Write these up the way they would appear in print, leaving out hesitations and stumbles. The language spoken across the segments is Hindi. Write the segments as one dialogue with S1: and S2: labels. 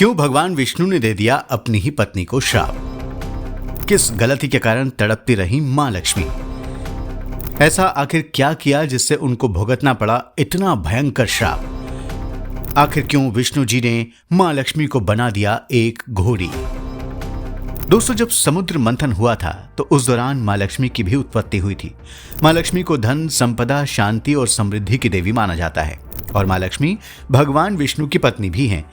S1: क्यों भगवान विष्णु ने दे दिया अपनी ही पत्नी को श्राप? किस गलती के कारण तड़पती रही मां लक्ष्मी? ऐसा आखिर क्या किया जिससे उनको भुगतना पड़ा इतना भयंकर श्राप? आखिर क्यों विष्णु जी ने मां लक्ष्मी को बना दिया एक घोड़ी? दोस्तों, जब समुद्र मंथन हुआ था तो उस दौरान मां लक्ष्मी की भी उत्पत्ति हुई थी। मां लक्ष्मी को धन, संपदा, शांति और समृद्धि की देवी माना जाता है और मां लक्ष्मी भगवान विष्णु की पत्नी भी हैं।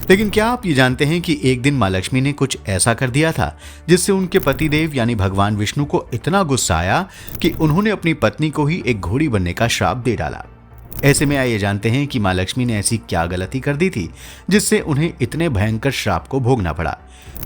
S1: लेकिन क्या आप ये जानते हैं कि एक दिन मां लक्ष्मी ने कुछ ऐसा कर दिया था जिससे उनके पतिदेव यानी भगवान विष्णु को इतना गुस्सा आया कि उन्होंने अपनी पत्नी को ही एक घोड़ी बनने का श्राप दे डाला। ऐसे में आइए जानते हैं कि मां लक्ष्मी ने ऐसी क्या गलती कर दी थी जिससे उन्हें इतने भयंकर श्राप को भोगना पड़ा।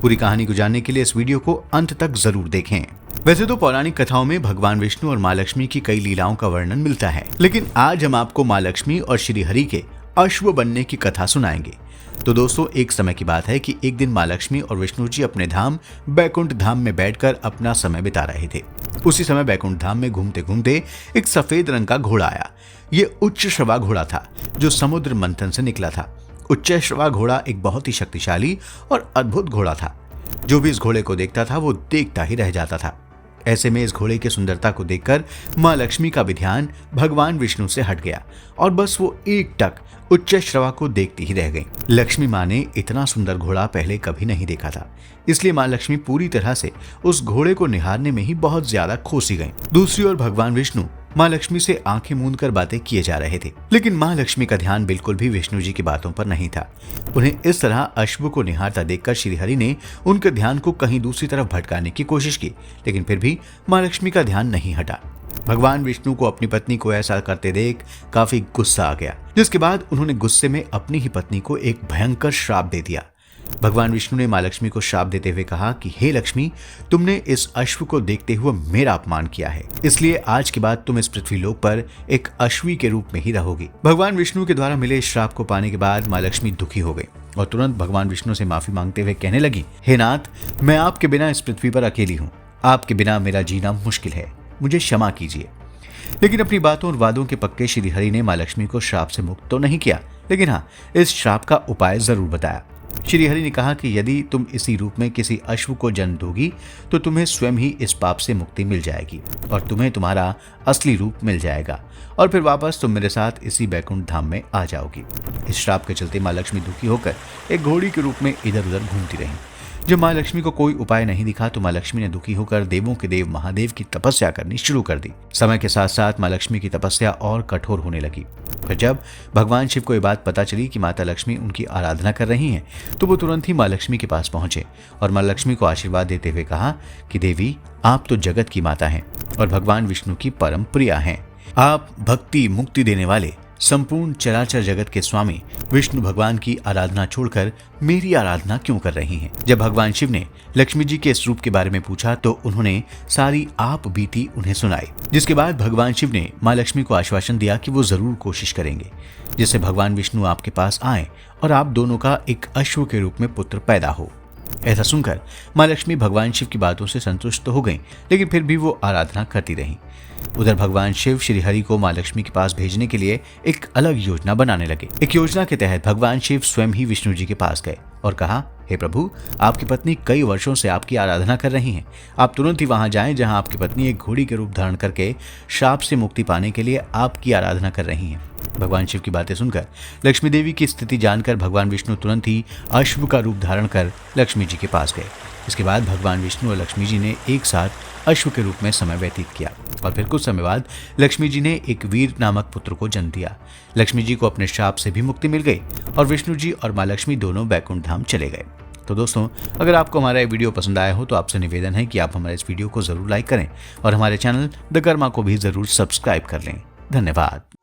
S1: पूरी कहानी को जानने के लिए इस वीडियो को अंत तक जरूर देखें। वैसे तो पौराणिक कथाओं में भगवान विष्णु और मां लक्ष्मी की कई लीलाओं का वर्णन मिलता है, लेकिन आज हम आपको मां लक्ष्मी और श्री हरि के अश्व बनने की कथा सुनाएंगे। तो दोस्तों, एक समय की बात है कि एक दिन मां लक्ष्मी और विष्णु जी अपने धाम बैकुंठ धाम में बैठकर अपना समय बिता रहे थे। उसी समय बैकुंठ धाम में घूमते घूमते एक सफेद रंग का घोड़ा आया। ये उच्च श्रवा घोड़ा था जो समुद्र मंथन से निकला था। उच्च श्रवा घोड़ा एक बहुत ही शक्तिशाली और अद्भुत घोड़ा था। जो भी इस घोड़े को देखता था वो देखता ही रह जाता था। ऐसे में इस घोड़े की सुंदरता को देखकर मां लक्ष्मी का भी ध्यान भगवान विष्णु से हट गया और बस वो एकटक उच्च श्रवा को देखती ही रह गई। लक्ष्मी मां ने इतना सुंदर घोड़ा पहले कभी नहीं देखा था, इसलिए मां लक्ष्मी पूरी तरह से उस घोड़े को निहारने में ही बहुत ज्यादा खोसी गईं। दूसरी ओर भगवान विष्णु मां लक्ष्मी से आंखें मूंद कर बातें किए जा रहे थे, लेकिन मां लक्ष्मी का ध्यान बिल्कुल भी विष्णु जी की बातों पर नहीं था। उन्हें इस तरह अश्व को निहारता देखकर श्री हरि ने उनके ध्यान को कहीं दूसरी तरफ भटकाने की कोशिश की, लेकिन फिर भी मां लक्ष्मी का ध्यान नहीं हटा। भगवान विष्णु को अपनी पत्नी को ऐसा करते देख काफी गुस्सा आ गया, जिसके बाद उन्होंने गुस्से में अपनी ही पत्नी को एक भयंकर श्राप दे दिया। भगवान विष्णु ने मां लक्ष्मी को श्राप देते हुए कहा कि हे लक्ष्मी, तुमने इस अश्व को देखते हुए मेरा अपमान किया है, इसलिए आज के बाद तुम इस पृथ्वी लोक पर एक अश्वी के रूप में ही रहोगी। भगवान विष्णु के द्वारा मिले श्राप को पाने के बाद मां लक्ष्मी दुखी हो गई और तुरंत भगवान विष्णु से माफी मांगते हुए कहने लगी, हे नाथ, मैं आपके बिना इस पृथ्वी पर अकेली हूँ। आपके बिना मेरा जीना मुश्किल है, मुझे क्षमा कीजिए। लेकिन अपनी बातों और वादों के पक्के श्री हरि ने मां लक्ष्मी को श्राप से मुक्त तो नहीं किया, लेकिन हाँ, इस श्राप का उपाय जरूर बताया। श्री हरि ने कहा कि यदि तुम इसी रूप में किसी अश्व को जन्म दोगी तो तुम्हें स्वयं ही इस पाप से मुक्ति मिल जाएगी और तुम्हें तुम्हारा असली रूप मिल जाएगा और फिर वापस तुम मेरे साथ इसी बैकुंठ धाम में आ जाओगी। इस श्राप के चलते मां लक्ष्मी दुखी होकर एक घोड़ी के रूप में इधर उधर घूमती रही। जब मां लक्ष्मी को कोई उपाय नहीं दिखा तो मां लक्ष्मी ने दुखी होकर देवों के देव महादेव की तपस्या करनी शुरू कर दी। समय के साथ साथ मां लक्ष्मी की तपस्या और कठोर होने लगी। फिर जब भगवान शिव को ये बात पता चली कि माता लक्ष्मी उनकी आराधना कर रही हैं, तो वो तुरंत ही मां लक्ष्मी के पास पहुंचे और मां लक्ष्मी को आशीर्वाद देते हुए कहा कि देवी, आप तो जगत की माता हैं और भगवान विष्णु की परम प्रिया हैं। आप भक्ति मुक्ति देने वाले संपूर्ण चराचर जगत के स्वामी विष्णु भगवान की आराधना छोड़कर मेरी आराधना क्यों कर रही हैं? जब भगवान शिव ने लक्ष्मी जी के इस रूप के बारे में पूछा तो उन्होंने सारी आप बीती उन्हें सुनाई, जिसके बाद भगवान शिव ने मां लक्ष्मी को आश्वासन दिया कि वो जरूर कोशिश करेंगे जिससे भगवान विष्णु आपके पास आए और आप दोनों का एक अश्व के रूप में पुत्र पैदा हो। ऐसा सुनकर मां लक्ष्मी भगवान शिव की बातों से संतुष्ट तो हो गईं, लेकिन फिर भी वो आराधना करती रहीं। उधर भगवान शिव श्री हरि को मां लक्ष्मी के पास भेजने के लिए एक अलग योजना बनाने लगे। एक योजना के तहत भगवान शिव स्वयं ही विष्णु जी के पास गए और कहा, हे प्रभु, आपकी पत्नी कई वर्षों से आपकी आराधना कर रही हैं। आप तुरंत ही वहां जाएं जहां आपकी पत्नी एक घोड़ी के रूप धारण करके श्राप से मुक्ति पाने के लिए आपकी आराधना कर रही हैं। भगवान शिव की बातें सुनकर लक्ष्मी देवी की स्थिति जानकर भगवान विष्णु तुरंत ही अश्व का रूप धारण कर लक्ष्मी जी के पास गए। इसके बाद भगवान विष्णु और लक्ष्मी जी ने एक साथ अश्व के रूप में समय व्यतीत किया और फिर कुछ समय बाद लक्ष्मी जी ने एक वीर नामक पुत्र को जन्म दिया। लक्ष्मी जी को अपने श्राप से भी मुक्ति मिल गई और विष्णु जी और मां लक्ष्मी दोनों बैकुंठ धाम चले गए। तो दोस्तों, अगर आपको हमारा ये वीडियो पसंद आया हो तो आपसे निवेदन है कि आप हमारे इस वीडियो को जरूर लाइक करें और हमारे चैनल द कर्मा को भी जरूर सब्सक्राइब कर लें। धन्यवाद।